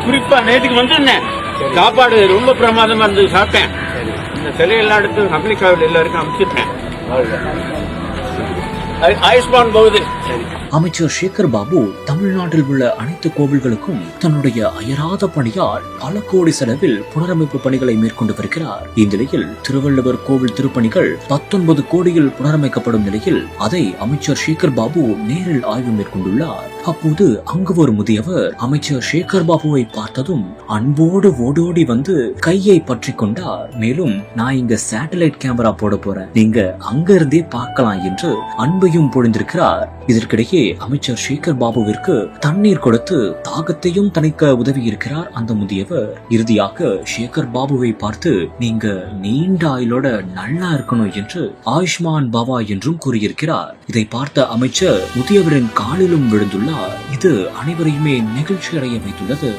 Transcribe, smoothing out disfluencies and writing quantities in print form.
குறிப்பா நேற்றுக்கு வந்திருந்தேன். சாப்பாடு ரொம்ப பிரமாதமா இருந்தது, சாப்பிட்டேன். இந்த சிலையெல்லாம் எடுத்து அமெரிக்காவில் எல்லாருக்கும் அனுப்பிச்சிருக்கேன். ஆயுஷ்மான் போகுது. அமைச்சர் சேகர் பாபு தமிழ்நாட்டில் உள்ள அனைத்து கோவில்களுக்கும் தன்னுடைய அயராத பணியால் பல கோடி செலவில் புனரமைப்பு பணிகளை மேற்கொண்டு வருகிறார். இந்நிலையில் திருவள்ளுவர் கோவில் திருப்பணிகள் 19 கோடியில் புனரமைக்கப்படும் நிலையில் அதை அமைச்சர் சேகர் பாபு நேரில் ஆய்வு மேற்கொண்டுள்ளார். அப்போது அங்கு ஒரு முதியவர் அமைச்சர் சேகர் பாபுவை பார்த்ததும் அன்போடு ஓடோடி வந்து கையை பற்றி கொண்டார். மேலும் நான் இங்க சேட்டலைட் கேமரா போட போறேன், நீங்க அங்க இருந்தே பார்க்கலாம் என்று அன்பையும் பொழிந்திருக்கிறார். இதற்கிடையே அமைச்சர் சேகர் பாபுவிற்கு தண்ணீர் கொடுத்து தாகத்தையும் தணிக்க உதவி இருக்கிறார் அந்த முதியவர். இறுதியாக சேகர் பாபுவை பார்த்து நீங்க நீண்ட ஆயுளோட நல்லா இருக்கணும் என்று ஆயுஷ்மான் பாபா என்றும் கூறியிருக்கிறார். இதை பார்த்த அமைச்சர் முதியவரின் காலிலும் விழுந்துள்ளார். இது அனைவரையுமே நெகிழ்ச்சி அடைய வைத்துள்ளது.